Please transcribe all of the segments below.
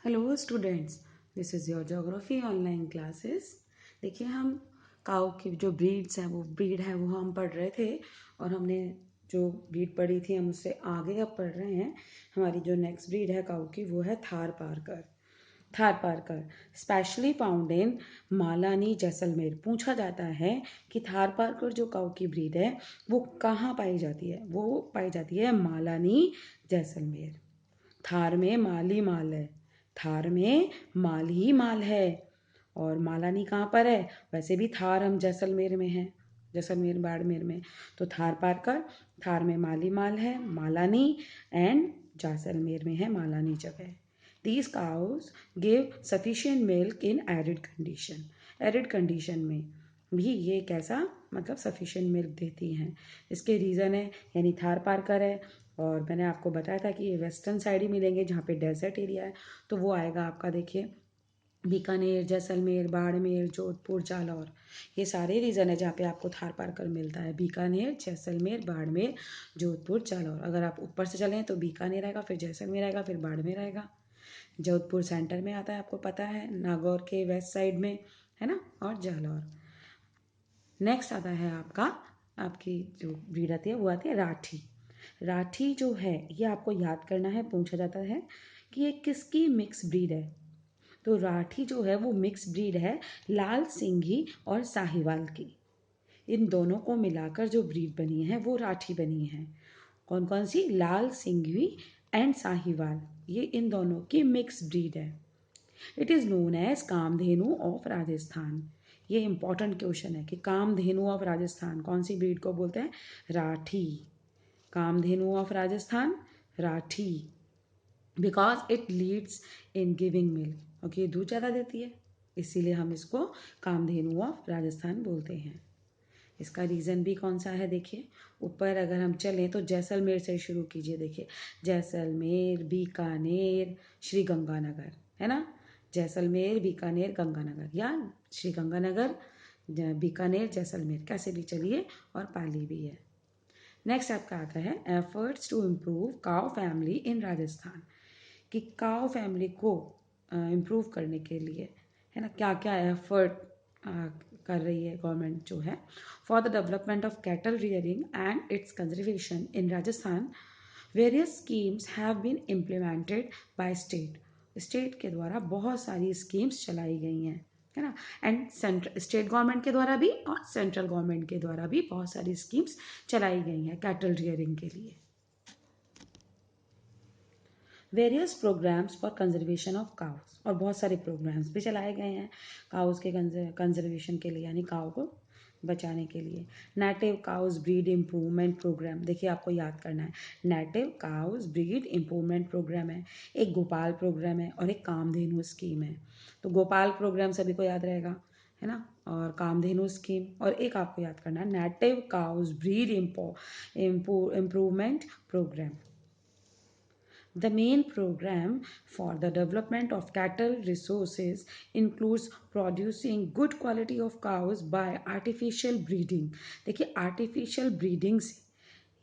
Hello students, this is your geography online classes. देखिए, हम काऊ की जो ब्रीड्स हैं वो ब्रीड है वो हम पढ़ रहे थे और हमने जो ब्रीड पढ़ी थी हम उससे आगे अब पढ़ रहे हैं। हमारी जो नेक्स्ट ब्रीड है काऊ की वो है Tharparkar. Tharparkar specially found in Malani Jaisalmer. पूछा जाता है कि थारपारकर जो काऊ की ब्रीड है वो कहाँ पाई जाती है। वो पाई जाती है मालानी जैसलमेर। थार में माल ही माल है। थार में माल ही माल है। और मालानी कहाँ पर है? वैसे भी थार हम जैसलमेर में है, जैसलमेर बाड़मेर में। तो थार पार कर, थार में माली माल है, मालानी, एंड जैसलमेर में है मालानी जगह। These cows give sufficient milk in arid condition. Arid condition में भी ये कैसा मतलब सफिशिएंट मिल्क देती हैं। इसके रीज़न है यानी थार पारकर है। और मैंने आपको बताया था कि ये वेस्टर्न साइड ही मिलेंगे जहाँ पे डेजर्ट एरिया है। तो वो आएगा आपका, देखिए, बीकानेर, जैसलमेर, बाड़मेर, जोधपुर, जालौर। ये सारे रीज़न है जहाँ पे आपको थार पारकर मिलता है। बीकानेर, जैसलमेर, बाड़मेर, जोधपुर, जालौर। अगर आप ऊपर से चलें तो बीकानेर आएगा, फिर जैसलमेर आएगा, फिर बाड़मेर आएगा। जोधपुर सेंटर में आता है, आपको पता है, नागौर के वेस्ट साइड में है ना, और जालौर। नेक्स्ट आता है आपकी जो ब्रीड आती है वो आती है राठी। राठी जो है ये आपको याद करना है, पूछा जाता है कि ये किसकी मिक्स ब्रीड है। तो राठी जो है वो मिक्स ब्रीड है लाल सिंघी और साहिवाल की। इन दोनों को मिलाकर जो ब्रीड बनी है वो राठी बनी है। कौन कौन सी? लाल सिंघवी एंड साहिवाल, ये इन दोनों की मिक्स ब्रीड है। It is known as Kamdhenu of Rajasthan. ये इंपॉर्टेंट क्वेश्चन है कि कामधेनु ऑफ राजस्थान कौन सी ब्रीड को बोलते हैं? Rathi. Kamdhenu of Rajasthan Rathi, because it leads in giving milk, क्योंकि ये दूध ज़्यादा देती है, इसीलिए हम इसको कामधेनु ऑफ राजस्थान बोलते हैं। इसका रीज़न भी कौन सा है? देखिए, ऊपर अगर हम चलें तो जैसलमेर से शुरू कीजिए। देखिए, जैसलमेर, बीकानेर, श्री गंगानगर, है ना। जैसलमेर, बीकानेर, गंगानगर, या श्री गंगानगर, बीकानेर, जैसलमेर, कैसे भी चलिए, और पाली भी है। नेक्स्ट आपका आता है efforts to improve cow family in Rajasthan. कि काउ फैमिली को इम्प्रूव करने के लिए, है ना, क्या क्या एफर्ट कर रही है गवर्नमेंट जो है। For the development of cattle rearing and its conservation in Rajasthan, various schemes have been implemented by state के द्वारा बहुत सारी स्कीम्स चलाई गई हैं, है ना। एंड सेंट्रल स्टेट गवर्नमेंट के द्वारा भी और सेंट्रल गवर्नमेंट के द्वारा भी बहुत सारी स्कीम्स चलाई गई हैं कैटल रियरिंग के लिए। Various programs for conservation of cows, और बहुत सारे प्रोग्राम्स भी चलाए गए हैं काउस के कंजर्वेशन के लिए, यानी काउ को बचाने के लिए। Native cows breed improvement program, देखिए आपको याद करना है, native cows breed improvement program है, एक गोपाल प्रोग्राम है और एक कामधेनु स्कीम है। तो गोपाल प्रोग्राम सभी को याद रहेगा, है ना, और कामधेनु स्कीम, और एक आपको याद करना है native cows breed improvement program. The main program for the development of cattle resources includes producing good quality of cows by artificial breeding. देखिए, artificial breeding से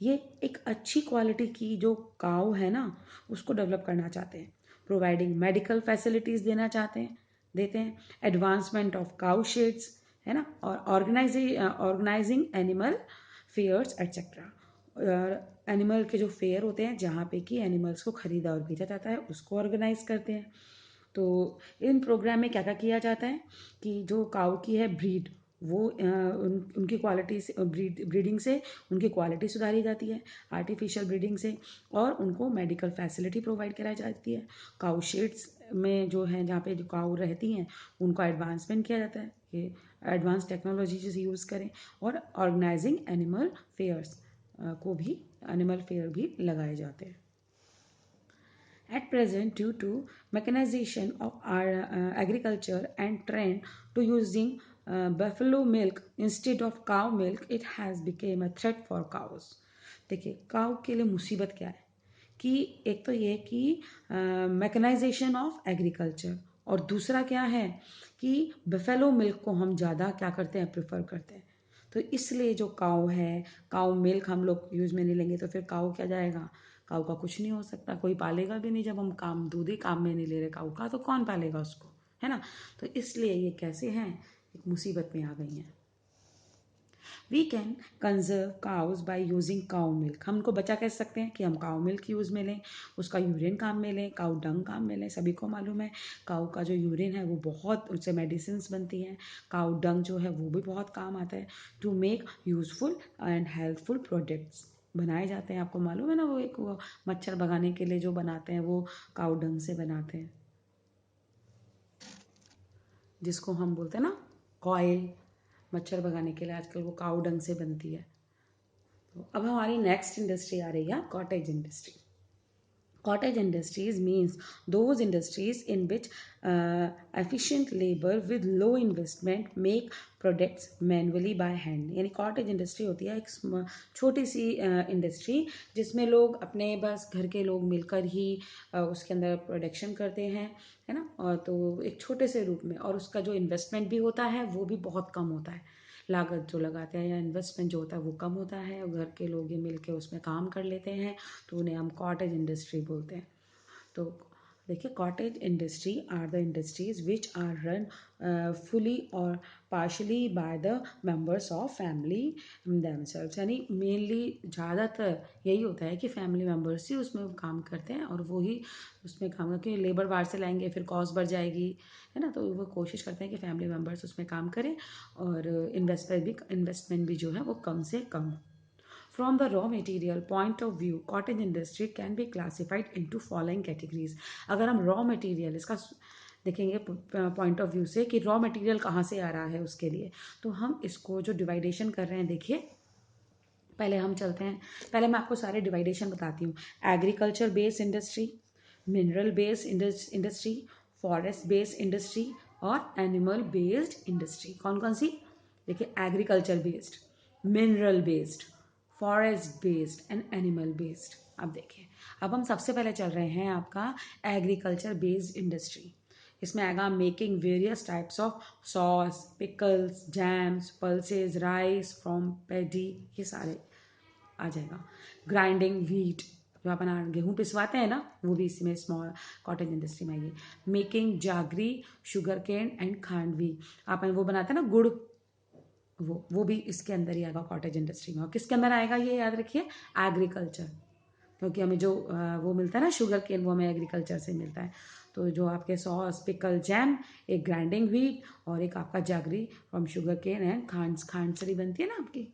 ये एक अच्छी क्वालिटी की जो काऊ है ना उसको डेवलप करना चाहते हैं। प्रोवाइडिंग मेडिकल फैसिलिटीज़ देना चाहते हैं, देते हैं। एडवांसमेंट ऑफ काऊ शेड्स, है ना, और organising animal fairs etcetera. Animal के जो फेयर होते हैं जहाँ पे कि एनिमल्स को खरीदा और बेचा जाता है उसको ऑर्गेनाइज करते हैं। तो इन प्रोग्राम में क्या क्या किया जाता है कि जो काऊ की है ब्रीड, वो उनकी क्वालिटी से ब्रीडिंग से उनकी क्वालिटी सुधारी जाती है, आर्टिफिशियल ब्रीडिंग से, और उनको मेडिकल फैसिलिटी प्रोवाइड कराई जाती है। काऊ शेड्स में जो है जहाँ पे जो काऊ रहती हैं उनको एडवांसमेंट किया जाता है कि एडवांस टेक्नोलॉजी यूज़ करें, और ऑर्गेनाइजिंग एनिमल फेयर्स को भी, एनिमल फेयर भी लगाए जाते हैं। At present, due to mechanization of our agriculture and trend to using buffalo milk instead of cow milk, it has become a threat for cows. देखिए, काऊ के लिए मुसीबत क्या है कि एक तो ये कि मैकेनाइजेशन ऑफ एग्रीकल्चर, और दूसरा क्या है कि बफेलो मिल्क को हम ज़्यादा क्या करते हैं, प्रेफर करते हैं। तो इसलिए जो काऊ है, काऊ मिल्क हम लोग यूज़ में नहीं लेंगे तो फिर काऊ क्या जाएगा, काऊ का कुछ नहीं हो सकता, कोई पालेगा भी नहीं। जब हम दूध ही काम में नहीं ले रहे काऊ का, तो कौन पालेगा उसको, है ना। तो इसलिए ये कैसे हैं, एक मुसीबत में आ गई हैं। We can conserve cows by using cow milk. हम उनको बचा कैसे सकते हैं कि हम काउ मिल्क यूज़ में लें, उसका यूरिन काम में लें, काउ डंग काम में लें। सभी को मालूम है काउ का जो यूरिन है वो बहुत, उससे मेडिसिन बनती हैं। काउ डंग जो है वो भी बहुत काम आता है to make useful and helpful products बनाए जाते हैं। आपको मालूम है ना, वो मच्छर भगाने के लिए जो बनाते हैं वो काउ डंग से बनाते हैं, जिसको हम बोलते हैं ना कॉयल। मच्छर भगाने के लिए आजकल वो काउ डंग से बनती है। तो अब हमारी नेक्स्ट इंडस्ट्री आ रही है cottage industry. Cottage industries means those industries in which efficient labor with low investment make products manually by hand। यानी कॉटेज इंडस्ट्री होती है एक छोटी सी इंडस्ट्री जिसमें लोग अपने बस घर के लोग मिलकर ही उसके अंदर प्रोडक्शन करते हैं, है ना। और तो एक छोटे से रूप में, और उसका जो इन्वेस्टमेंट भी होता है वो भी बहुत कम होता है। लागत जो लगाते हैं या इन्वेस्टमेंट जो होता है वो कम होता है, और घर के लोग ये मिल के उसमें काम कर लेते हैं, तो उन्हें हम कॉटेज इंडस्ट्री बोलते हैं। तो देखिए, cottage industry are the industries which are run fully और partially by the members of family themselves. यानी मेनली ज़्यादातर यही होता है कि फैमिली मेंबर्स ही उसमें काम करते हैं, और वो ही उसमें काम करके लेबर बाहर से लाएंगे, फिर कॉस्ट बढ़ जाएगी, है ना। तो वो कोशिश करते हैं कि फैमिली मेंबर्स उसमें काम करें, और इन्वेस्टमेंट भी जो है वो कम से कम। From the raw material point of view, cottage industry can be classified into following categories। अगर हम रॉ मटेरियल इसका देखेंगे पॉइंट ऑफ व्यू से कि रॉ मटेरियल कहाँ से आ रहा है उसके लिए, तो हम इसको जो डिवाइडेशन कर रहे हैं, देखिए पहले हम चलते हैं, पहले मैं आपको सारे डिवाइडेशन बताती हूँ। Agriculture based industry, mineral based industry, forest based industry और एनिमल बेस्ड इंडस्ट्री। कौन कौन सी, देखिए agriculture based, mineral based, forest based and animal based. अब देखिए, अब हम सबसे पहले चल रहे हैं आपका एग्रीकल्चर बेस्ड इंडस्ट्री। इसमें आएगा making various types of sauce, pickles, jams, pulses, rice from paddy, ये सारे आ जाएगा। ग्राइंडिंग व्हीट, जो अपन गेहूँ पिसवाते हैं ना, वो भी इसमें स्मॉल कॉटेज इंडस्ट्री में आइए। Making jaggery, sugar cane and खांडवी, अपन वो बनाते हैं ना गुड़, वो भी इसके अंदर ही आएगा कॉटेज इंडस्ट्री में। और किसके अंदर आएगा ये याद रखिए, एग्रीकल्चर, क्योंकि हमें जो वो मिलता है ना शुगर केन, वो हमें एग्रीकल्चर से मिलता है। तो जो आपके सॉस, पिकल, जैम, एक ग्राइंडिंग व्हीट और एक आपका जागरी फ्रॉम शुगर केन एंड खांड से बनती है ना आपकी।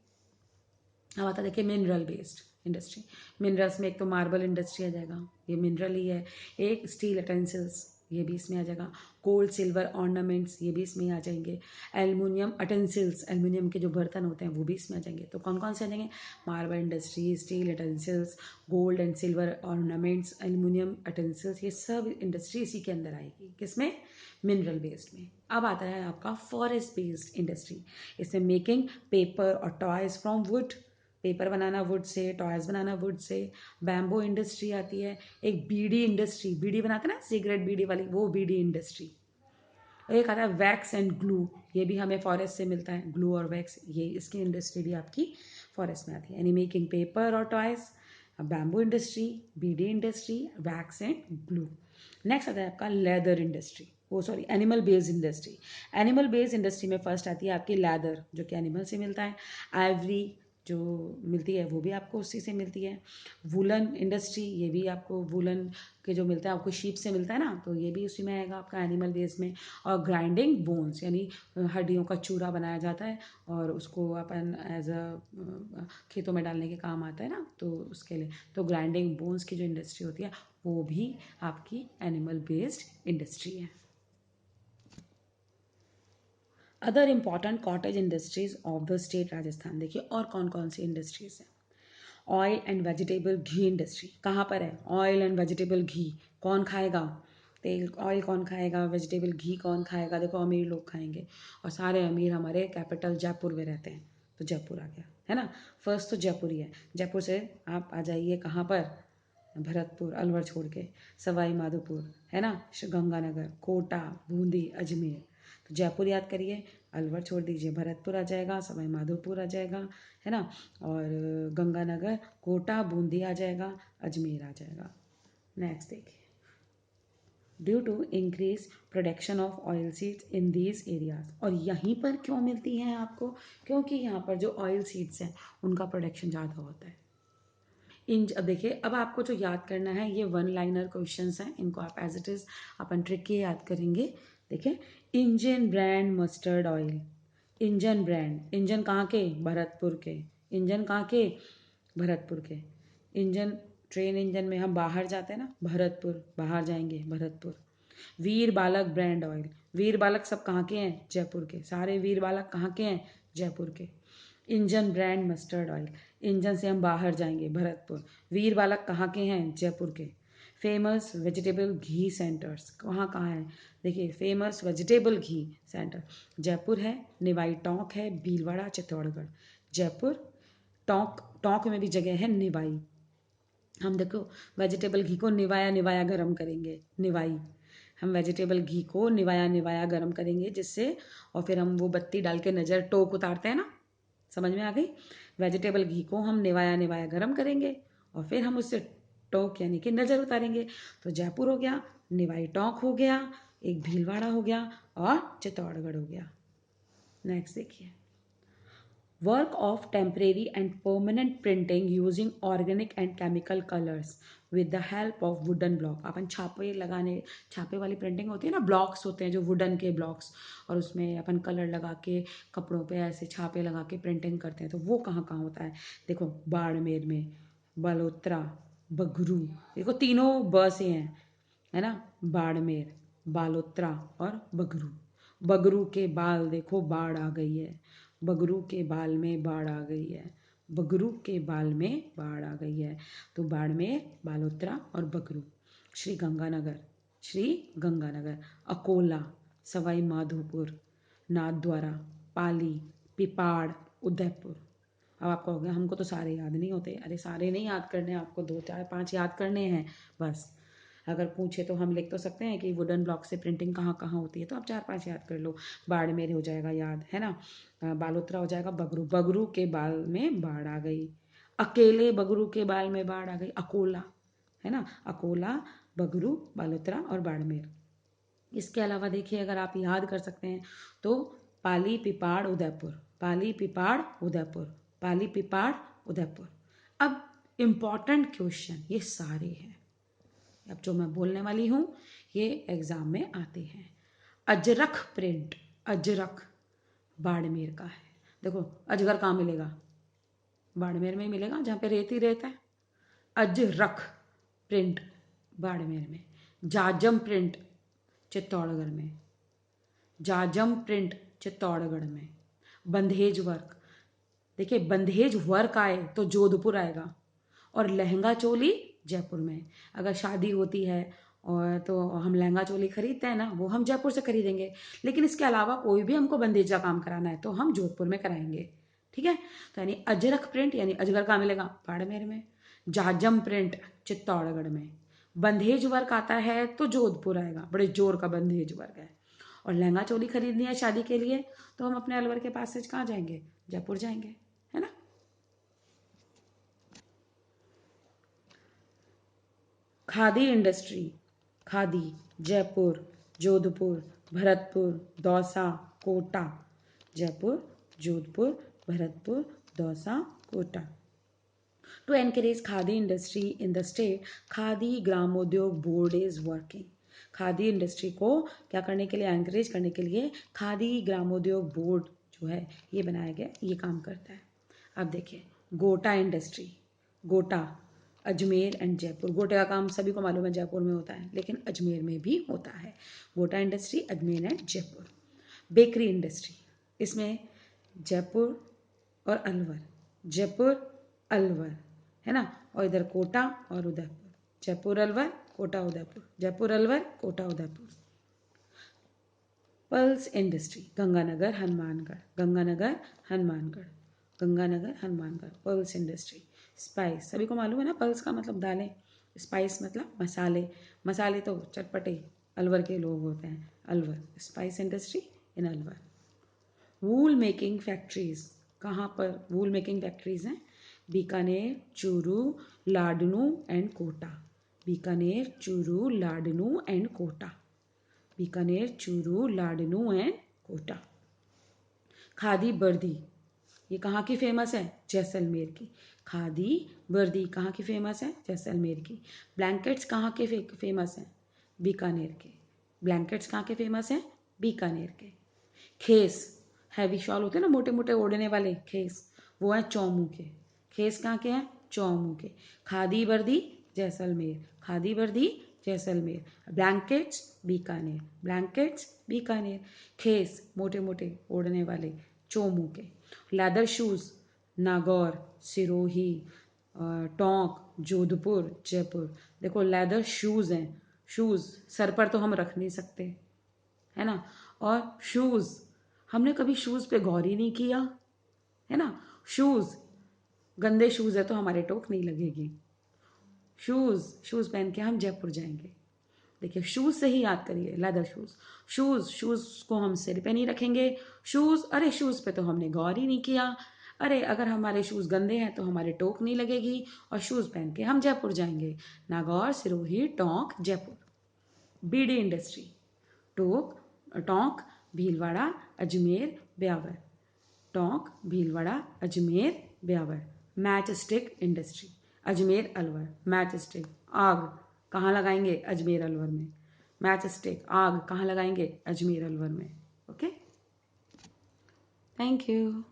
अब आता देखिए मिनरल बेस्ड इंडस्ट्री। मिनरल्स में एक तो मार्बल इंडस्ट्री आ जाएगा, ये मिनरल ही है। एक स्टील अटेंसिल्स, ये भी इसमें आ जाएगा। गोल्ड सिल्वर ऑर्नामेंट्स, ये भी इसमें आ जाएंगे। एल्युमिनियम अटेंसिल्स, एल्युमिनियम के जो बर्तन होते हैं वो भी इसमें आ जाएंगे। तो कौन कौन से आ जाएंगे, marble industry, steel utensils, gold and silver ornaments, aluminium utensils, ये सब इंडस्ट्री इसी के अंदर आएगी। किसमें, मिनरल बेस्ड में। अब आता है आपका फॉरेस्ट बेस्ड इंडस्ट्री। इसमें मेकिंग पेपर और toys from would, paper banana would say, toys banana would say. Bamboo industry आती है। एक बीड़ी इंडस्ट्री, बीड़ी बनाते हैं ना सिगरेट बीड़ी वाली, वो बीड़ी इंडस्ट्री। एक आता है वैक्स एंड ग्लू, ये भी हमें फॉरेस्ट से मिलता है, ग्लू और वैक्स, ये इसकी इंडस्ट्री भी आपकी फॉरेस्ट में आती है। यानी मेकिंग पेपर और toys, bamboo industry, beedi industry, wax and glue. Next आता है आपका लेदर इंडस्ट्री, वो sorry animal based industry. Animal based industry में फर्स्ट आती है आपकी लेदर, जो कि एनिमल से मिलता है। आइवरी जो मिलती है वो भी आपको उसी से मिलती है। वुलन इंडस्ट्री, ये भी आपको वुलन के जो मिलता है आपको शीप से मिलता है ना, तो ये भी उसी में आएगा आपका एनिमल बेस में। और ग्राइंडिंग बोन्स, यानी हड्डियों का चूरा बनाया जाता है, और उसको अपन एज अ खेतों में डालने के काम आता है ना, तो उसके लिए तो ग्राइंडिंग बोन्स की जो इंडस्ट्री होती है वो भी आपकी एनिमल बेस्ड इंडस्ट्री है। Other important cottage industries of the state Rajasthan, देखिए और कौन कौन सी इंडस्ट्रीज हैं। Oil and vegetable ghee industry, कहाँ पर है, ऑयल एंड वेजिटेबल घी, कौन खाएगा, तेल ऑयल कौन खाएगा, वेजिटेबल घी कौन खाएगा, देखो अमीर लोग खाएंगे, और सारे अमीर हमारे कैपिटल जयपुर में रहते हैं, तो जयपुर आ गया, है ना। फर्स्ट तो जयपुर ही है। जयपुर से आप आ जाइए कहाँ पर, भरतपुर, अलवर छोड़ के सवाई माधोपुर, है ना, गंगानगर, कोटा, बूंदी, अजमेर। तो जयपुर याद करिए, अलवर छोड़ दीजिए, भरतपुर आ जाएगा, सवाई माधोपुर आ जाएगा, है ना, और गंगानगर, कोटा, बूंदी आ जाएगा, अजमेर आ जाएगा। नेक्स्ट देखिए, due to increase production of oil seeds in these areas. और यहीं पर क्यों मिलती हैं आपको? क्योंकि यहाँ पर जो ऑयल सीड्स हैं उनका प्रोडक्शन ज़्यादा होता है। अब देखिए, अब आपको जो याद करना है ये वन लाइनर क्वेश्चंस हैं, इनको आप एज इट इज अपन ट्रिक के याद करेंगे। देखिए, engine brand mustard oil. Engine brand, engine कहाँ के? भरतपुर के। इंजन कहाँ के? भरतपुर के। इंजन, ट्रेन इंजन में हम बाहर जाते हैं ना, भरतपुर, बाहर जाएंगे भरतपुर। वीर बालक ब्रांड ऑयल, वीर बालक सब कहाँ के हैं? जयपुर के। सारे वीर बालक कहाँ के हैं? जयपुर के। Engine brand mustard oil, engine से हम बाहर जाएंगे भरतपुर। वीर बालक कहाँ के हैं? जयपुर के। फेमस वेजिटेबल घी सेंटर्स कहाँ कहाँ है? देखिए, फेमस वेजिटेबल घी सेंटर जयपुर है, निवाई टोंक है, भीलवाड़ा, चित्तौड़गढ़। जयपुर, टोंक, टोंक में भी जगह है निवाई। हम देखो वेजिटेबल घी को निवाया निवाया गरम करेंगे, निवाई। हम वेजिटेबल घी को निवाया निवाया गरम करेंगे जिससे, और फिर हम वो बत्ती डाल के नज़र टोक उतारते हैं ना, समझ में आ गई? वेजिटेबल घी को हम निवाया निवाया गरम करेंगे और फिर हम उससे टोक यानी कि नज़र उतारेंगे। तो जयपुर हो गया, निवाई टोंक हो गया, एक भीलवाड़ा हो गया और चित्तौड़गढ़ हो गया। नेक्स्ट देखिए, work of temporary and permanent printing using organic and chemical colours with the help of wooden block. अपन छापे लगाने, छापे वाली प्रिंटिंग होती है ना, ब्लॉक्स होते हैं जो वुडन के ब्लॉक्स, और उसमें अपन कलर लगा के कपड़ों पे ऐसे छापे लगा के प्रिंटिंग करते हैं। तो वो कहाँ कहाँ होता है? देखो, बाड़मेर में, बलोत्रा, बगरू, देखो तीनों ब से हैं, है ना, बाड़मेर, बालोत्रा और बगरू। बगरू के बाल देखो, बाढ़ आ गई है, बगरू के बाल में बाढ़ आ गई है, बगरू के बाल में बाढ़ आ गई है। तो बाड़मेर, बालोतरा और बगरू। श्री गंगानगर, श्री गंगानगर, अकोला, सवाई माधोपुर, नाथद्वारा, पाली, पिपाड़, उदयपुर। अब आपको हो गया, हमको तो सारे याद नहीं होते। अरे सारे नहीं याद करने, आपको 2 4 5 याद करने हैं बस। अगर पूछे तो हम लिख तो सकते हैं कि वुडन ब्लॉक से प्रिंटिंग कहाँ कहाँ होती है, तो आप 4 5 याद कर लो। बाड़मेर हो जाएगा याद, है ना। बालोतरा हो जाएगा, बगरू, बगरू के बाल में बाढ़ आ गई, अकेले बगरू के बाल में बाढ़ आ गई, अकोला, है ना, अकोला, बगरू, बालोतरा और बाड़मेर। इसके अलावा देखिए, अगर आप याद कर सकते हैं तो पाली, पिपाड़, उदयपुर, पाली, पिपाड़, उदयपुर, पाली, पिपाड़, उदयपुर। अब इम्पॉर्टेंट क्वेश्चन ये सारे हैं, अब जो मैं बोलने वाली हूँ ये एग्जाम में आते हैं। अजरख प्रिंट, अजरख बाड़मेर का है। देखो, अजगर कहाँ मिलेगा? बाड़मेर में ही मिलेगा, जहाँ पे रेत ही रेत है। अजरख प्रिंट बाड़मेर में। जाजम प्रिंट चित्तौड़गढ़ में, जाजम प्रिंट चित्तौड़गढ़ में। बंधेज वर्क, देखिए बंधेज वर्क आए तो जोधपुर आएगा, और लहंगा चोली जयपुर में। अगर शादी होती है और तो हम लहंगा चोली खरीदते हैं ना, वो हम जयपुर से खरीदेंगे, लेकिन इसके अलावा कोई भी हमको बंदेज का काम कराना है तो हम जोधपुर में कराएंगे। ठीक है, तो यानी अजरक प्रिंट यानी अजगर कहाँ मिलेगा? बाड़मेर में। जाजम प्रिंट चित्तौड़गढ़ में। बंधेज वर्क आता है तो जोधपुर आएगा, बड़े जोर का बंधेज वर्क है। और लहंगा चोली खरीदनी है शादी के लिए तो हम अपने अलवर के पास से कहाँ जाएंगे? जयपुर जाएंगे, है ना। Khadi industry, khadi Jaipur, Jodhpur, Bharatpur, Dausa, Kota. Jaipur, Jodhpur, Bharatpur, Dausa, Kota. To encourage khadi industry in the state, khadi Gramodyog board is working. Khadi industry को क्या करने के लिए, एनकरेज करने के लिए खादी ग्रामोद्योग बोर्ड जो है ये बनाया गया, ये काम करता है। अब देखिए, गोटा इंडस्ट्री, गोटा अजमेर एंड जयपुर। गोटे का काम सभी को मालूम है जयपुर में होता है, लेकिन अजमेर में भी होता है। गोटा industry Ajmer and Jaipur. Bakery industry, इसमें जयपुर और अलवर, जयपुर, अलवर, है ना, और इधर कोटा और Udaipur. Jaipur, Alwar, Kota, Udaipur, Jaipur, Alwar, Kota, Udaipur. Pulse industry, Ganganagar, Hanumangarh, Ganganagar, Hanumangarh, Ganganagar, Hanumangarh. Pulse industry. Spice, सभी को मालूम है ना, पल्स का मतलब दालें, स्पाइस मतलब मसाले। मसाले तो चटपटे अलवर के लोग होते हैं, Alwar. Spice industry in Alwar. Wool making factories, कहाँ पर वूल मेकिंग फैक्ट्रीज हैं? Bikaner, Churu, Ladnu and Kota. Bikaner, Churu, Ladnu and Kota. Bikaner, Churu, Ladnu and Kota. Khadi वर्दी, ये कहाँ की फेमस है? जैसलमेर की। खादी वर्दी कहाँ की फेमस है? जैसलमेर की। ब्लैंकेट्स कहाँ के फेमस हैं? बीकानेर के। ब्लैंकेट्स कहाँ के फेमस हैं? बीकानेर के। खेस, हैवी शॉल होते हैं ना मोटे मोटे ओढ़ने वाले, खेस, वो है चौमू के। खेस कहाँ के हैं? चौमू के। खादी वर्दी जैसलमेर, खादी वर्दी जैसलमेर। Blankets Bikaner, blankets Bikaner. खेस मोटे मोटे ओढ़ने वाले, चोमू के। Leather shoes Nagaur, Sirohi, Tonk, Jodhpur, Jaipur. देखो लेदर शूज हैं, शूज सर पर तो हम रख नहीं सकते, है ना। और शूज, हमने कभी शूज पे गौर ही नहीं किया, है ना। शूज, गंदे शूज है तो हमारे टोक नहीं लगेगी। शूज, शूज पहन के हम जयपुर जाएंगे। देखिए शूज से ही याद करिए, लेदर शूज। शूज, शूज को हम सिर पे नहीं रखेंगे। शूज, अरे शूज पे तो हमने गौर ही नहीं किया। अरे अगर हमारे शूज गंदे हैं तो हमारे टोक नहीं लगेगी और शूज पहन के हम जयपुर जाएंगे। Nagaur, Sirohi, Tonk, Jaipur. Beedi industry, Tonk, Bhilwara, Ajmer, Beawar. Tonk, Bhilwara, Ajmer, Beawar. Match stick industry, Ajmer, Alwar. Match stick, आग कहाँ लगाएंगे? अजमेर अलवर में। मैच स्टिक, आग कहाँ लगाएंगे? अजमेर अलवर में। Okay, thank you.